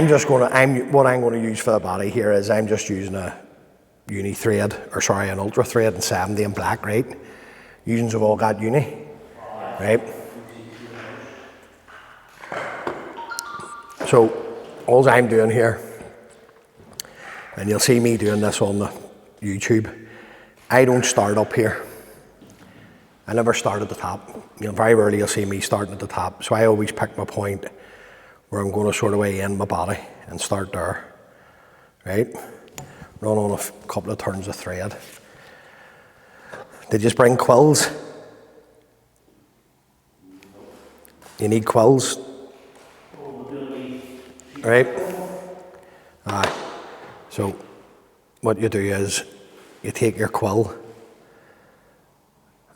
what I'm gonna use for the body here is I'm just using a uni thread, an ultra thread in 70 in black, right? Unions have all got uni, right? So all I'm doing here, and you'll see me doing this on the YouTube, I don't start up here. I never start at the top. Very rarely you'll see me starting at the top. So I always pick my point where I'm going to sort of way in my body and start there, right? Run on a couple of turns of thread. Did you just bring quills? You need quills, right? Aye. So what you do is you take your quill.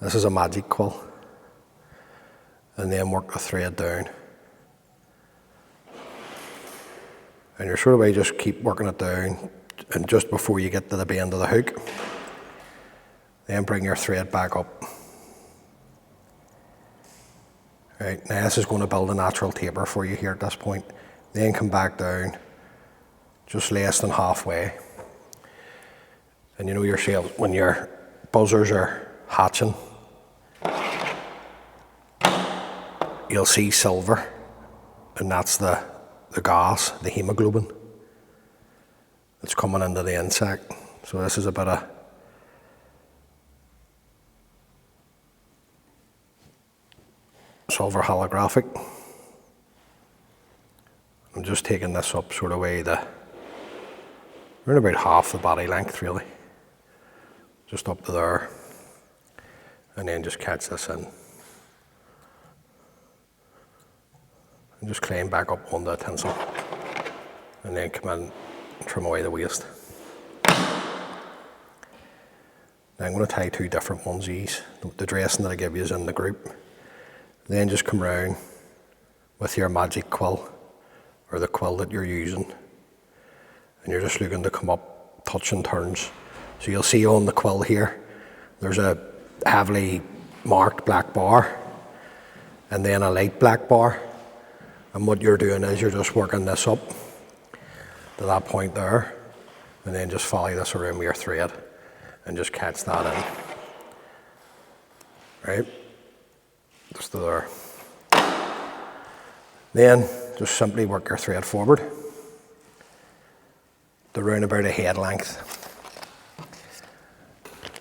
This is a magic quill, and then work the thread down. And you're sort of way just keep working it down, and just before you get to the bend of the hook, then bring your thread back up. Right, now this is going to build a natural taper for you here at this point. Then come back down, just less than halfway. And you know yourself, when your buzzers are hatching, you'll see silver, and that's the gas, the hemoglobin, that's coming into the insect. So this is a bit of silver holographic. I'm just taking this up sort of way we're in about half the body length really. Just up to there. And then just catch this in. And just climb back up on the tinsel. And then come in and trim away the waste. Now I'm going to tie two different onesies. The dressing that I give you is in the group. Then just come round with your magic quill, or the quill that you're using. And you're just looking to come up, touching turns. So you'll see on the quill here, there's a heavily marked black bar, and then a light black bar. And what you're doing is you're just working this up to that point there, and then just follow this around with your thread, and just catch that in. Right? Just to there. Then just simply work your thread forward to round about a head length,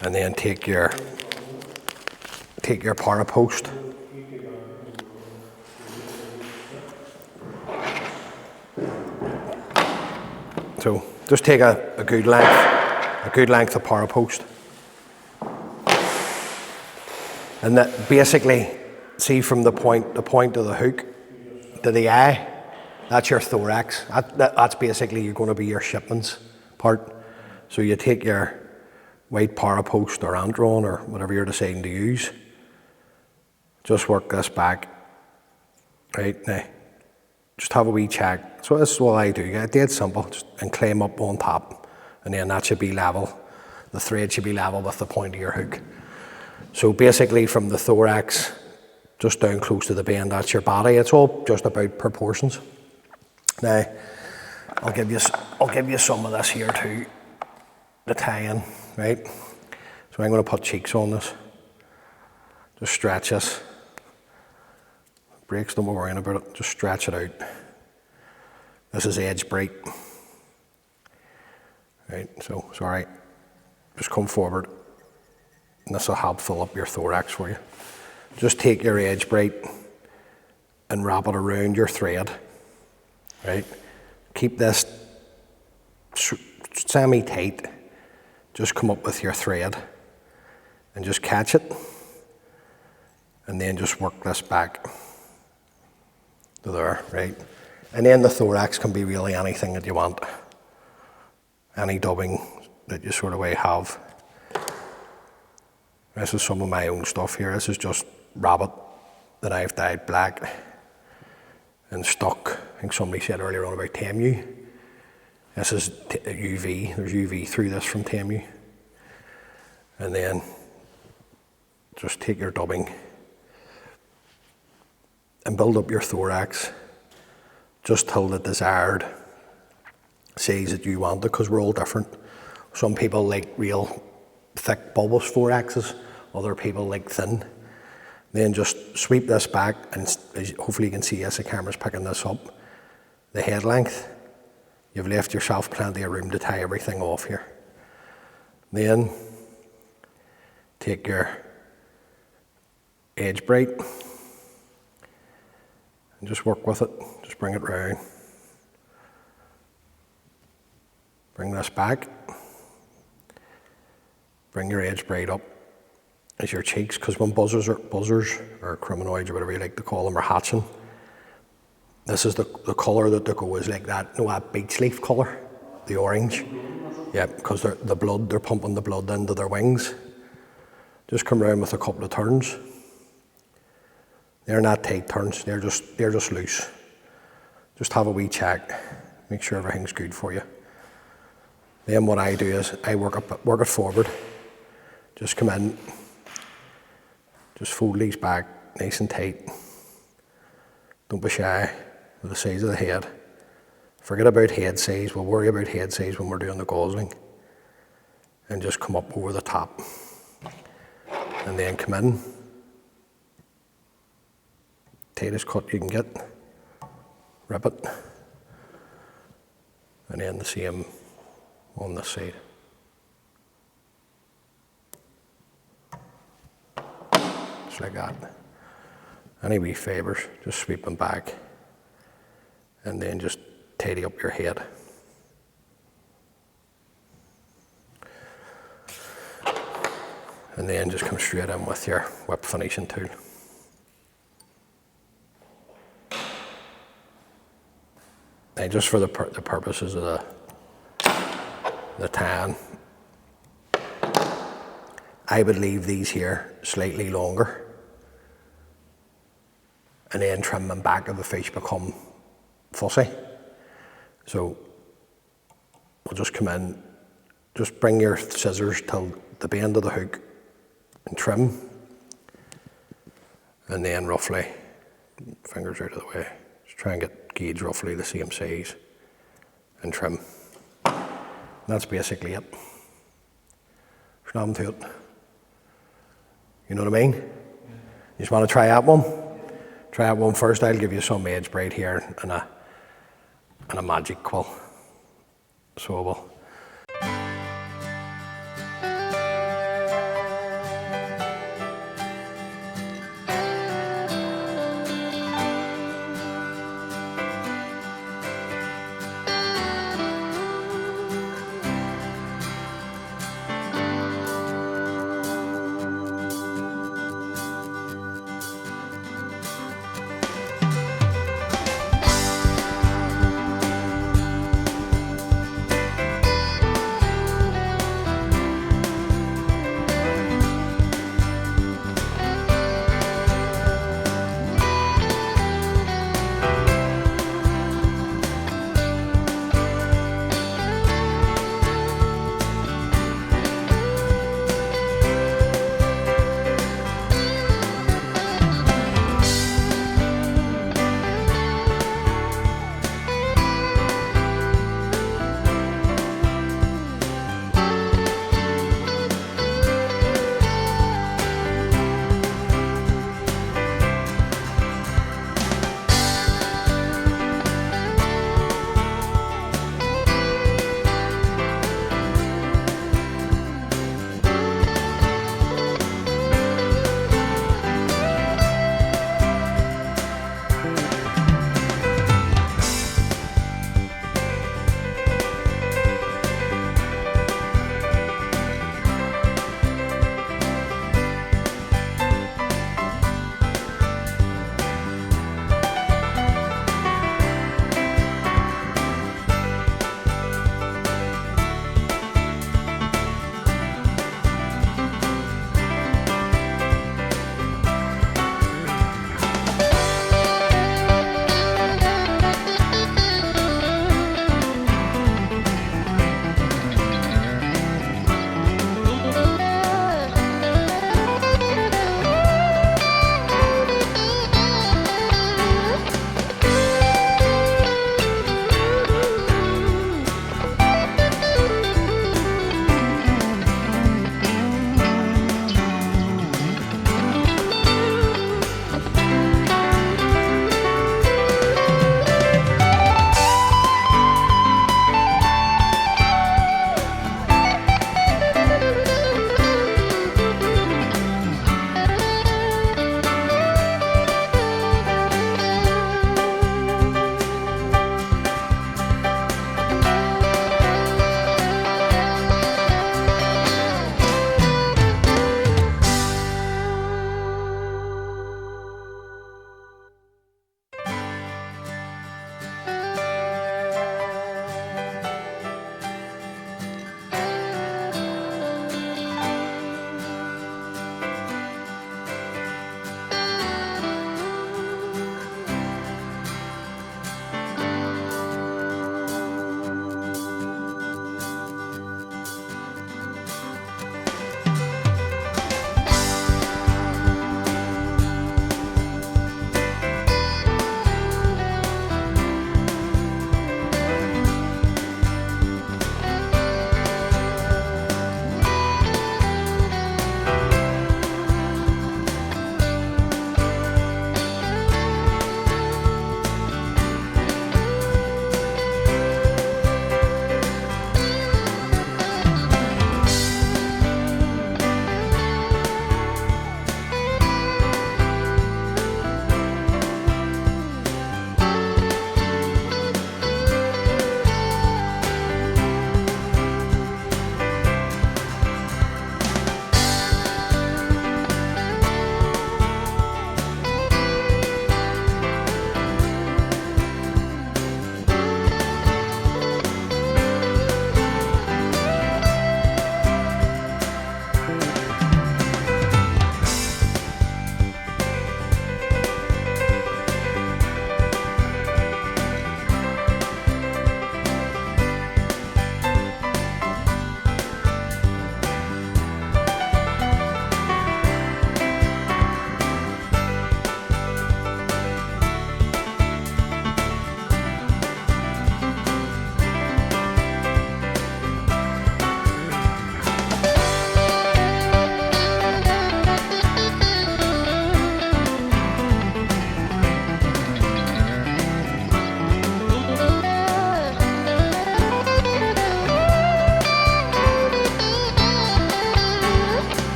and then take your para post. So just take a good length of para post, and that basically, see from the point of the hook to the eye, that's your thorax. That's basically you're going to be your shipments part. So you take your white para post or antron or whatever you're deciding to use. Just work this back. Right now, just have a wee check. So this is what I do. It's dead simple, and climb up on top, and then that should be level. The thread should be level with the point of your hook. So basically, from the thorax just down close to the bend, that's your body. It's all just about proportions. Now, I'll give you some of this here too, the tie-in, right? So I'm going to put cheeks on this. Just stretch this. Breaks, don't worry about it. Just stretch it out. This is edge break. Right, so sorry. Just come forward, and this will help fill up your thorax for you. Just take your edge break and wrap it around your thread. Right? Keep this semi-tight. Just come up with your thread and just catch it, and then just work this back to there, right? And then the thorax can be really anything that you want. Any dubbing that you sort of way have. This is some of my own stuff here. This is just rabbit that I've dyed black and stuck. I think somebody said earlier on about Temu. This is UV. There's UV through this from Temu. And then just take your dubbing and build up your thorax just till the desired size that you want it, because we're all different. Some people like real thick bulbous 4Xs, other people like thin. Then just sweep this back, and hopefully you can see as the camera's picking this up, the head length. You've left yourself plenty of room to tie everything off here. Then take your edge braid and just work with it. Just bring it round. Bring this back. Bring your edge braid up as your cheeks, because when buzzers or criminoids or whatever you like to call them are hatching, this is the colour that they go is like that, that beech leaf colour, the orange. Yeah, because they're pumping the blood into their wings. Just come around with a couple of turns. They're not tight turns, they're just loose. Just have a wee check, make sure everything's good for you. Then what I do is I work it forward. Just come in, just fold these back nice and tight. Don't be shy with the size of the head. Forget about head size, we'll worry about head size when we're doing the gosling. And just come up over the top. And then come in. Tightest cut you can get. Rip it. And then the same on this side. Just like that. Any wee fibres, just sweep them back. And then just tidy up your head. And then just come straight in with your whip finishing tool. Now just for the purposes of the tan, I would leave these here slightly longer and then trim them back if the fish become fussy. So we'll just come in, just bring your scissors till the bend of the hook and trim, and then roughly, fingers out of the way, just try and gauge roughly the same size and trim. And that's basically it. There's nothing to it. You know what I mean? You just want to try that one? Try that one first. I'll give you some edge braid here and a magic quill. So I will.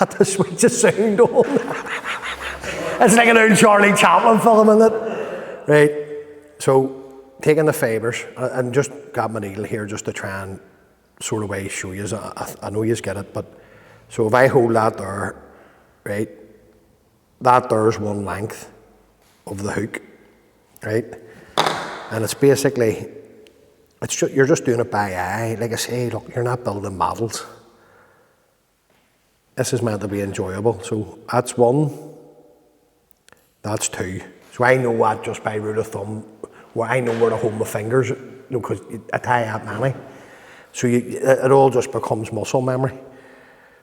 At the sweetest sound on. It's like an old Charlie Chaplin film, isn't it? Right. So taking the fibres, and just got my needle here just to try and sort of way show you. I know you get it, but so if I hold that there, right, that there's one length of the hook, right, and it's basically, you're just doing it by eye. Like I say, look, you're not building models. This is meant to be enjoyable. So that's one, that's two. So I know what, just by rule of thumb, where I know where to hold my fingers, because I tie that many. So it all just becomes muscle memory.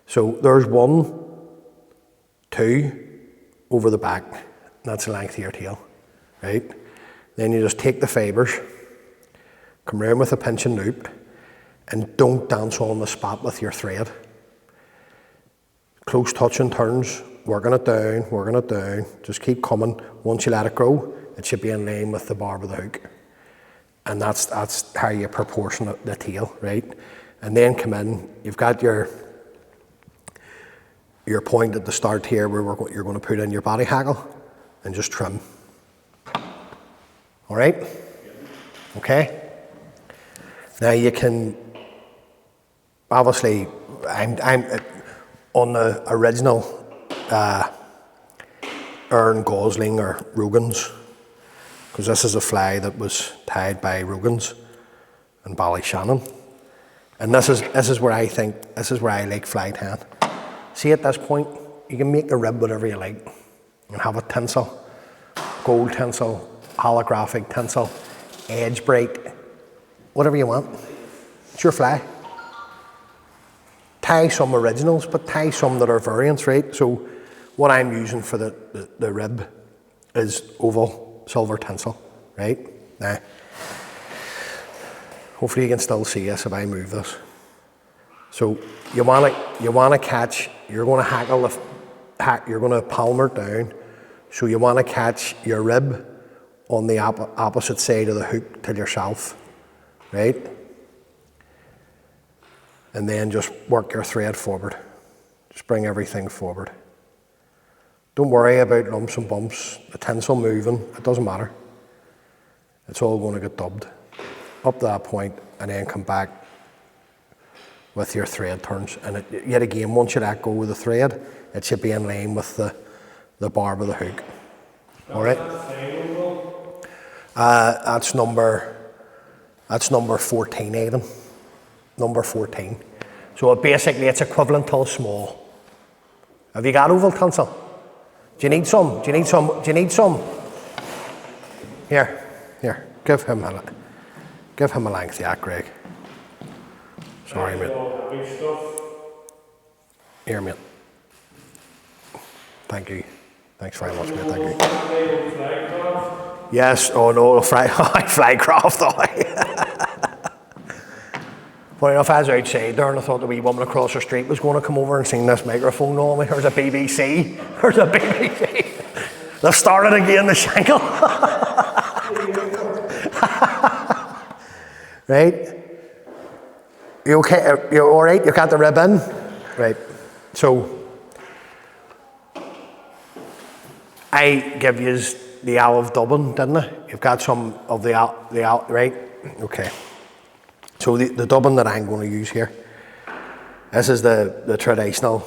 So there's one, two, over the back. That's the length of your tail, right? Then you just take the fibres, come around with a pinch and loop, and don't dance on the spot with your thread. Close touching turns, working it down, just keep coming. Once you let it go, it should be in line with the barb of the hook. And that's how you proportion the tail, right? And then come in, you've got your point at the start here where you're going to put in your body hackle and just trim. All right? Okay? Now you can, obviously, I'm on the original Aaron Gosling or Rogan's, because this is a fly that was tied by Rogan's in Ballyshannon. And this is where I like fly tying. See, at this point, you can make the rib whatever you like. You can have a tinsel, gold tinsel, holographic tinsel, edge break, whatever you want. It's your fly. Tie some originals, but tie some that are variants, right? So what I'm using for the rib is oval silver tinsel, right? Now, hopefully you can still see this if I move this. So you wanna catch, you're gonna you're gonna palmer it down. So you wanna catch your rib on the opposite side of the hook to yourself, right? And then just work your thread forward. Just bring everything forward. Don't worry about lumps and bumps, the tinsel moving, it doesn't matter. It's all going to get dubbed up to that point, and then come back with your thread turns. And yet again, once you let go of the thread, it should be in line with the barb of the hook. All right? That's number 14, Aidan. Number 14. So basically it's equivalent to a small. Have you got oval tinsel? Do you need some? Do you need some? Here. Give him a length, yeah, Greg. Sorry, mate. Here, mate. Thank you. Thanks very much, mate. Thank you. Yes. Oh no, Flycraft. Funny enough, as outside there, and I thought the wee woman across the street was going to come over and sing this microphone on me. There's a BBC. They've started again, the Shankill. Right? You okay? You all right? You got the rib in? Right. So, I give you the olive dubbing, didn't I? You've got some of the olive, right? Okay. So the dubbing that I'm going to use here, this is the traditional,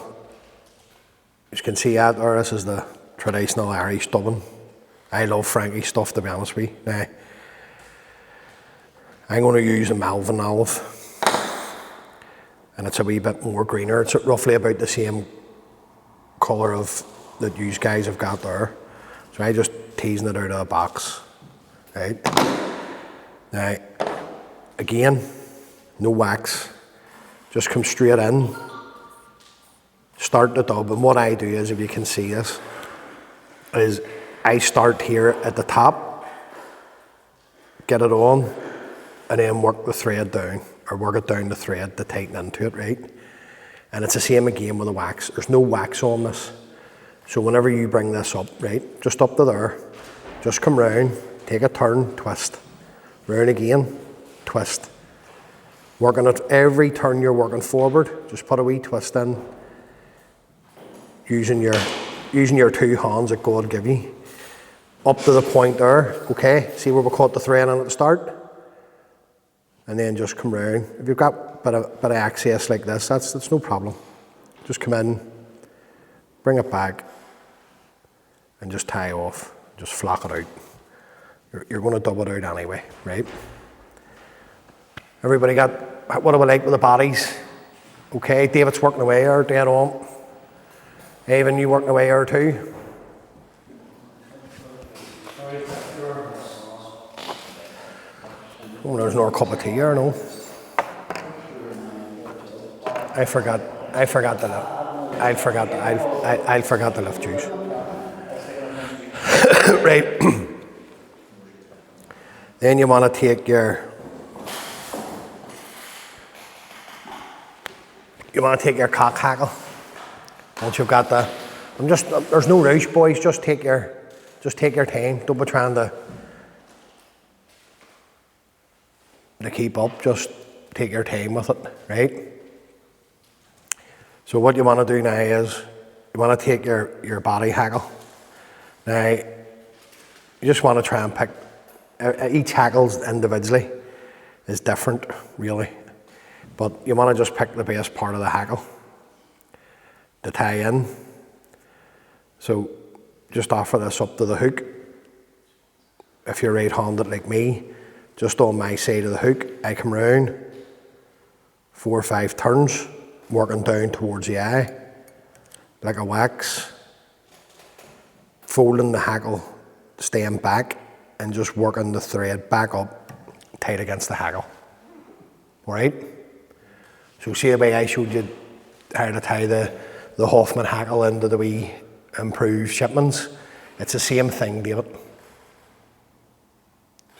you can see that there, this is the traditional Irish dubbing. I love Frankie stuff, to be honest with you. Now, I'm going to use a Malvern olive, and it's a wee bit more greener. It's roughly about the same colour that you guys have got there. So I'm just teasing it out of the box, right? Now, again, no wax, just come straight in, start the dub, and what I do is, if you can see this, is I start here at the top, get it on, and then work the thread down, or work it down the thread to tighten into it, right? And it's the same again with the wax. There's no wax on this. So whenever you bring this up, right, just up to there, just come round, take a turn, twist, round again, twist. Working it every turn you're working forward, just put a wee twist in, using your two hands that God give you, up to the point there, okay? See where we caught the thread on at the start? And then just come round. If you've got a bit of access like this, that's no problem. Just come in, bring it back, and just tie off. Just flock it out. You're going to dub it out anyway, right? Everybody got what do we like with the bodies? Okay, David's working away there, dead on. Evan, you working away there too? Oh, there's no cup of tea here, no. I forgot the I'll forgot the left juice. Right. Then you want to take your cock hackle. Once you've got the, there's no rush, boys. Just take your time. Don't be trying to keep up. Just take your time with it, right? So what you want to do now is you want to take your body hackle. Now you just want to try and pick. Each hackle individually is different, really, but you want to just pick the best part of the hackle to tie in. So just offer this up to the hook. If you're right-handed like me, just on my side of the hook, I come round 4 or 5 turns, working down towards the eye, like a wax, folding the hackle, staying back, and just working the thread back up, tight against the hackle. All right? So see the way I showed you how to tie the Hoffman hackle into the wee improved shipments? It's the same thing, David.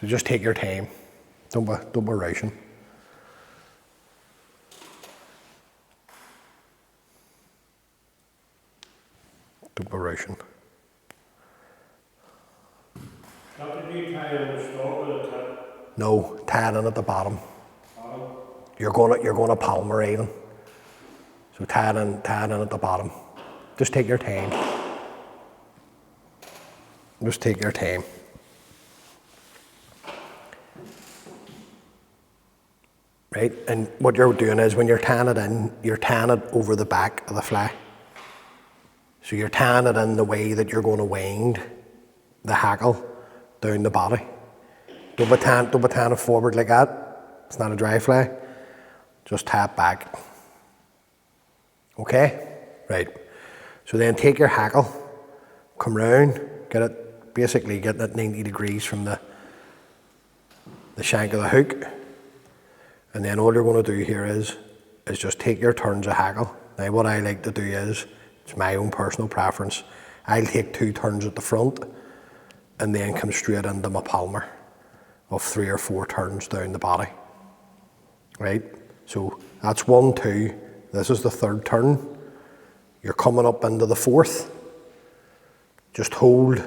So just take your time. Don't be rushing. Don't be rushing. Did you tie on the stalk or the tip? No, tie it in at the bottom. You're gonna palmer even. So tie it in at the bottom. Just take your time. Just take your time. Right? And what you're doing is when you're tying it in, you're tying it over the back of the fly. So you're tying it in the way that you're going to wind the hackle down the body. Don't be tying it forward like that. It's not a dry fly. Just tie it back. Okay? Right. So then take your hackle, come round, getting it 90 degrees from the shank of the hook. And then all you're going to do here is just take your turns of hackle. Now what I like to do is, it's my own personal preference, I'll take 2 turns at the front and then come straight into my palmer of 3 or 4 turns down the body. Right? So that's 1, 2, this is the 3rd turn. You're coming up into the 4th. Just hold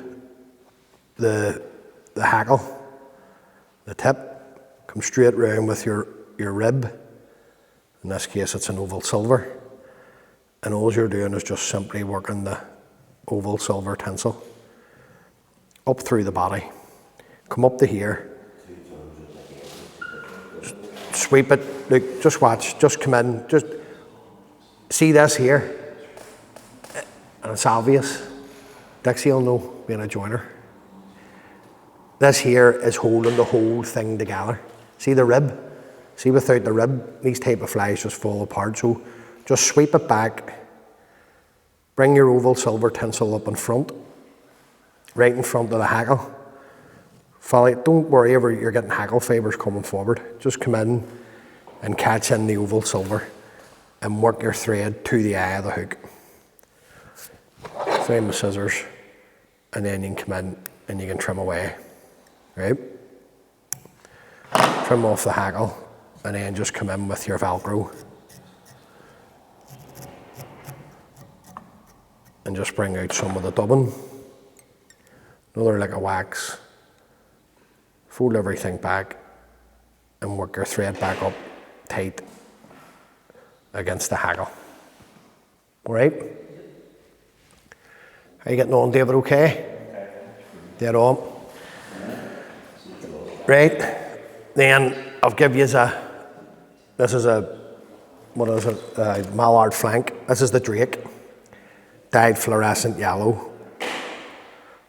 the hackle, the tip, come straight round with your rib. In this case it's an oval silver. And all you're doing is just simply working the oval silver tinsel up through the body. Come up to here. Just sweep it. Look, just watch. Just come in. Just see this here. And it's obvious. Dixie will know, being a joiner. This here is holding the whole thing together. See the rib? See, without the rib, these type of flies just fall apart. So just sweep it back. Bring your oval silver tinsel up in front, right in front of the hackle. Follow it. Don't worry if you're getting hackle fibres coming forward. Just come in and catch in the oval silver and work your thread to the eye of the hook. Find the scissors, and then you can come in and you can trim away. Right? Trim off the hackle, and then just come in with your Velcro. And just bring out some of the dubbing. Another like a wax. Fold everything back and work your thread back up tight against the hackle. All right? How you getting on, David? Okay? Dead on. Right. Then I'll give you this is what is it? Mallard flank. This is the drake. Dyed fluorescent yellow.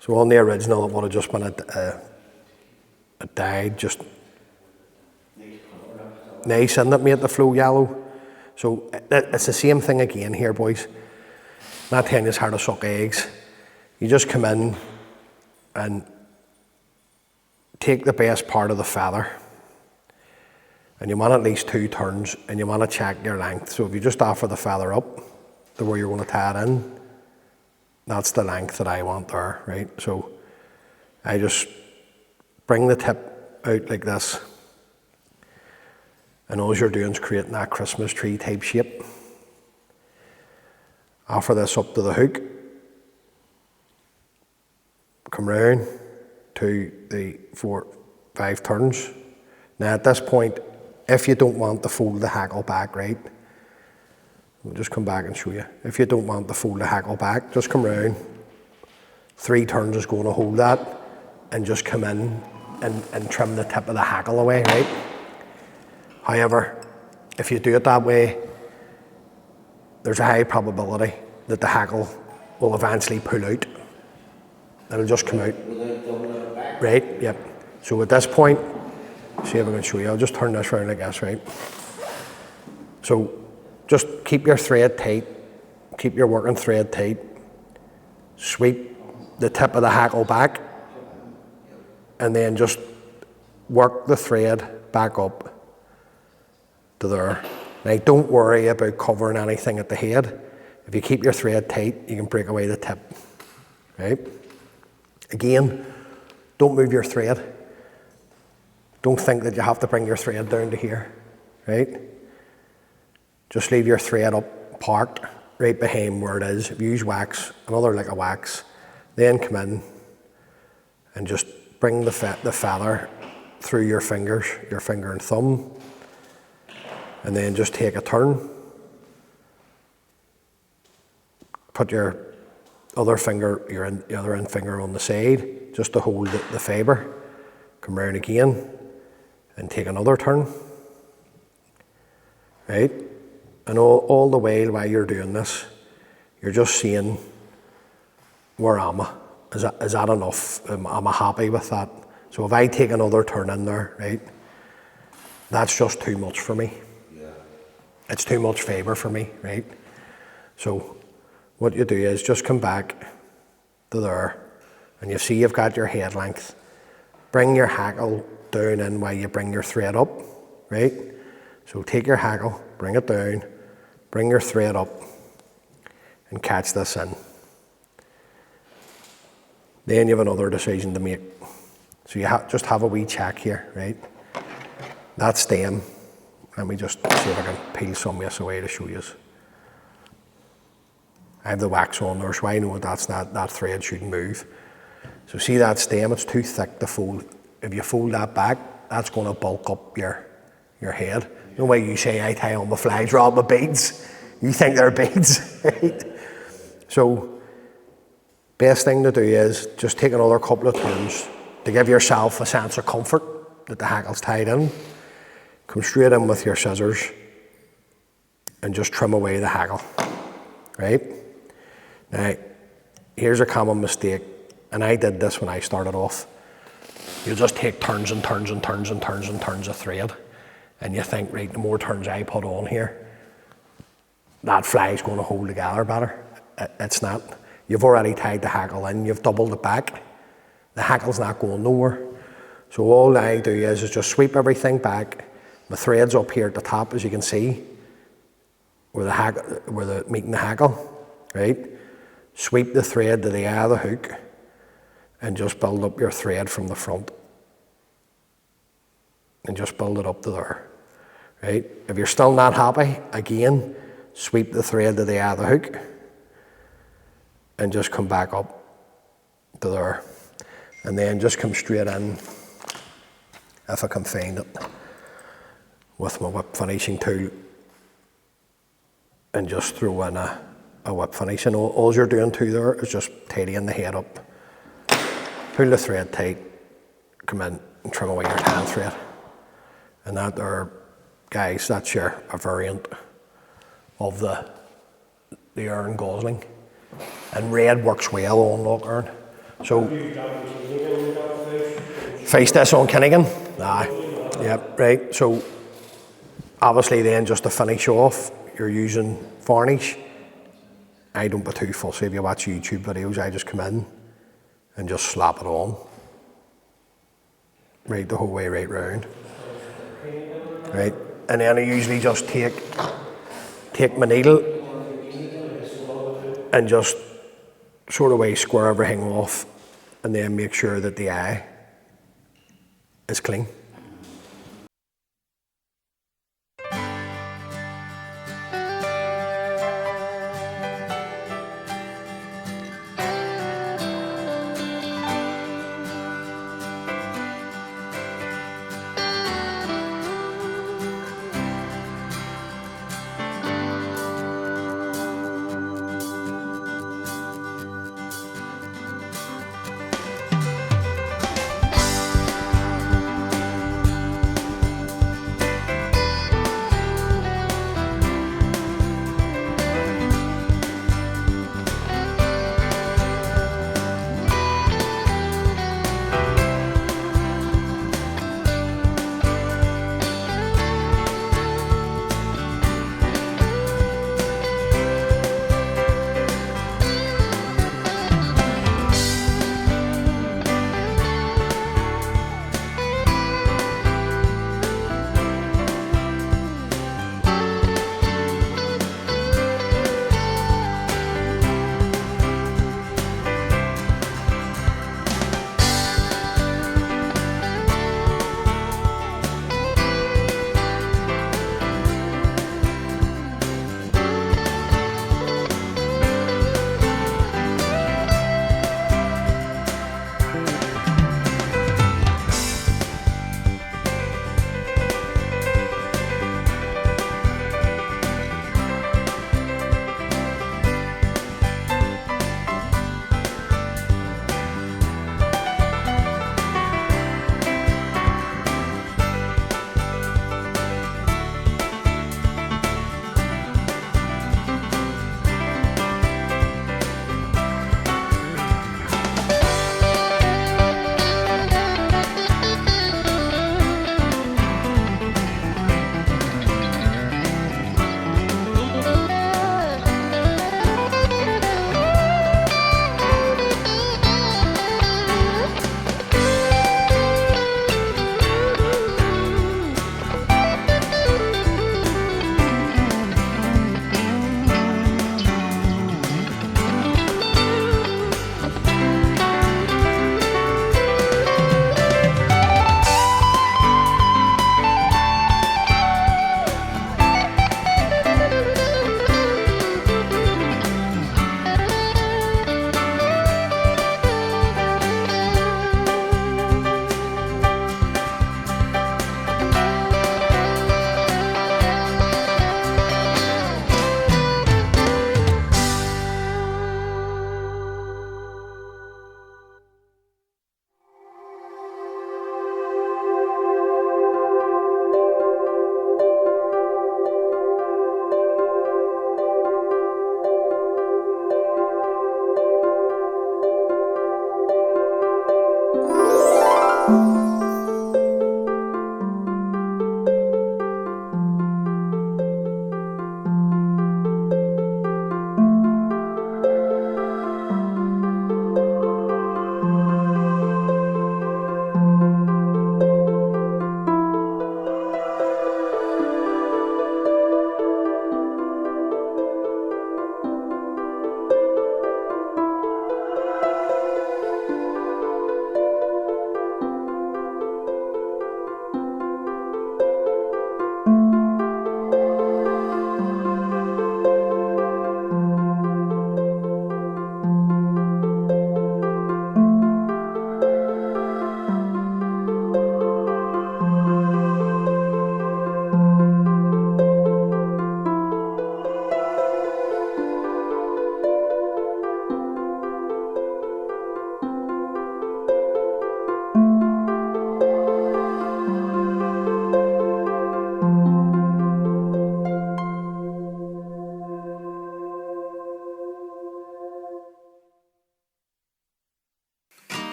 So on the original it would have just been a dyed, just nice, and it made the flow yellow. So it's the same thing again here, boys. Not telling you how to suck eggs. You just come in and take the best part of the feather, and you want at least 2 turns, and you want to check your length. So if you just offer the feather up to where you're going to tie it in, that's the length that I want there, right? So I just bring the tip out like this, and all you're doing is creating that Christmas tree type shape. Offer this up to the hook, come round 2, 3, 4, 5 turns. Now at this point, if you don't want to fold the hackle back, right, we'll just come back and show you. If you don't want to fold the hackle back, just come round. 3 turns is going to hold that, and just come in and trim the tip of the hackle away, right? However, if you do it that way, there's a high probability that the hackle will eventually pull out. It'll just come out. Right, yep. So at this point, see if I can show you. I'll just turn this around like this, right? So just keep your thread tight, keep your working thread tight, sweep the tip of the hackle back, and then just work the thread back up to there. Now don't worry about covering anything at the head. If you keep your thread tight, you can break away the tip, right? Again, don't move your thread. Don't think that you have to bring your thread down to here, right? Just leave your thread up parked right behind where it is. If you use wax, another lick of wax, then come in and just bring the feather through your fingers, your finger and thumb, and then just take a turn. Put your other finger, your other end finger on the side, just to hold the fibre. Come round again and take another turn, right? And all the while you're doing this, you're just seeing, where am I? Is that enough? Am I happy with that? So if I take another turn in there, right, that's just too much for me. Yeah. It's too much fibre for me, right? So what you do is just come back to there, and you see you've got your head length. Bring your hackle down in while you bring your thread up, right? So take your hackle, bring it down, bring your thread up, and catch this in. Then you have another decision to make. So you just have a wee check here, right? That stem, let me just see if I can peel some of this away to show you. I have the wax on there, so I know that thread shouldn't move. So see that stem, it's too thick to fold. If you fold that back, that's going to bulk up your head. The way you say I tie on the flags rather than beads, you think they're beads, right? So best thing to do is just take another couple of turns to give yourself a sense of comfort that the hackle's tied in. Come straight in with your scissors and just trim away the hackle, right? Now, here's a common mistake, and I did this when I started off. You'll just take turns and turns and turns and turns and turns of thread, and you think, right, the more turns I put on here, that flag's going to hold together better. It's not. You've already tied the hackle in, you've doubled it back. The hackle's not going nowhere. So all I do is just sweep everything back. My thread's up here at the top, as you can see, where the meeting the hackle, right? Sweep the thread to the eye of the hook and just build up your thread from the front. And just build it up to there, right? If you're still not happy, again, sweep the thread to the eye of the hook and just come back up to there. And then just come straight in, if I can find it, with my whip finishing tool, and just throw in a a whip finish. And all you're doing too there is just tidying the head up. Pull the thread tight, come in and trim away your tan thread. And that there, guys, that's a variant of the iron gosling. And red works well on lock iron. So, face this on Kinnigan? Aye, yep, right. So, obviously then just to finish off, you're using varnish. I don't be too fussy. If you watch YouTube videos, I just come in and just slap it on. Right, the whole way right round. Right, and then I usually just take my needle and just sort of way square everything off, and then make sure that the eye is clean.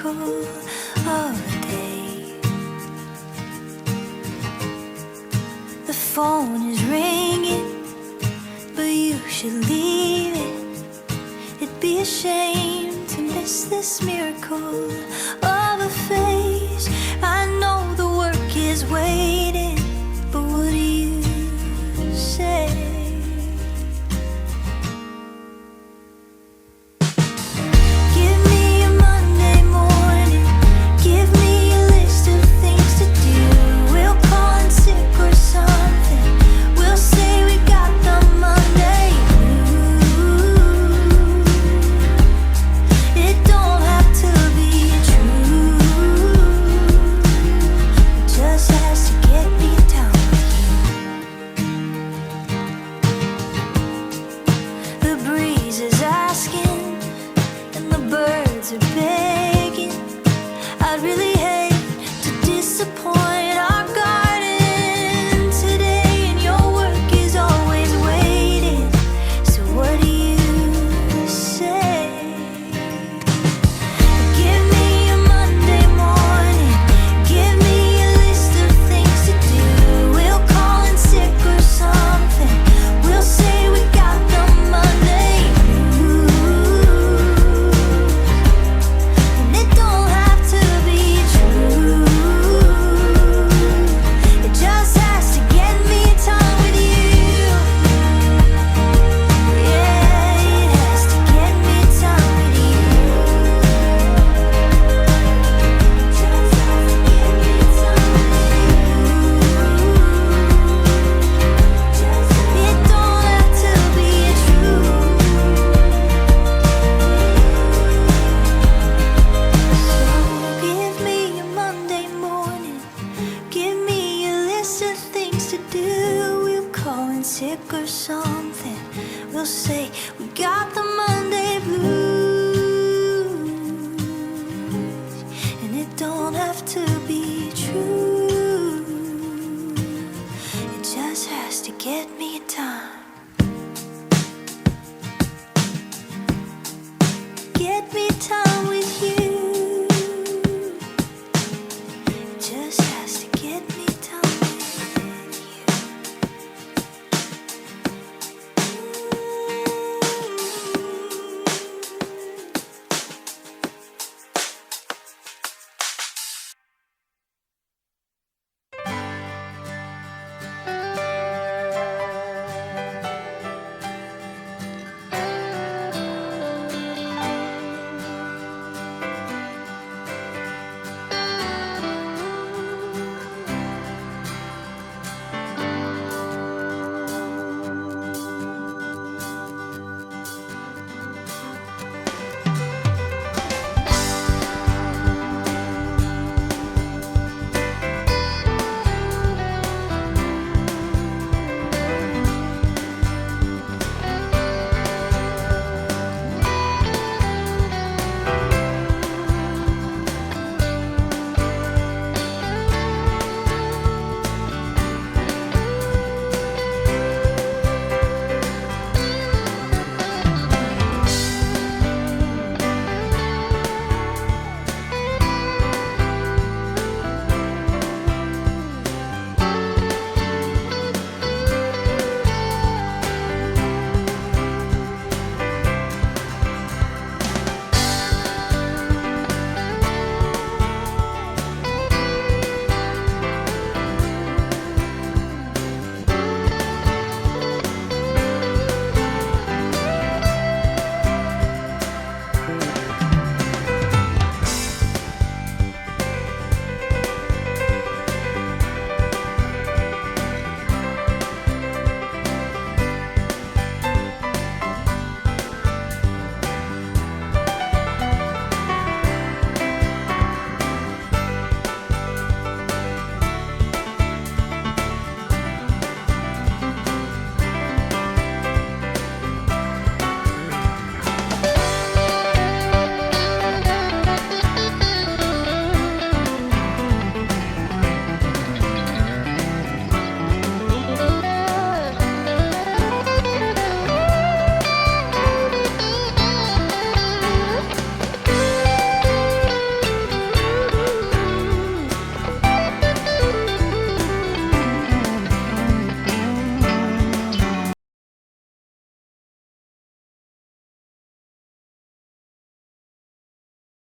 miracle of a day. The phone is ringing, but you should leave it. It'd be a shame to miss this miracle of a face. I know the work is waiting, but what do you say? Give me a Monday morning, give me a list of things to do. We'll call in sick or something, we'll say we got the Monday blues. It don't have to be true, it just has to get me down with you. The breeze is asking and the birds are begging. I'd really hate to disappoint our garden today, and your work is always waiting. So what do you say? Give me a Monday morning, give me a list of things to do. We'll call in sick or something, we'll say we got the Monday blues. And it don't have to be true, it just has to get me time with you. Yeah, it has to get me time with you. Just has to get me time with you. It don't have to be true. So give me a Monday morning, give me a list of things to do. We'll call in sick or something, we'll say we got the Monday blues. And it don't have to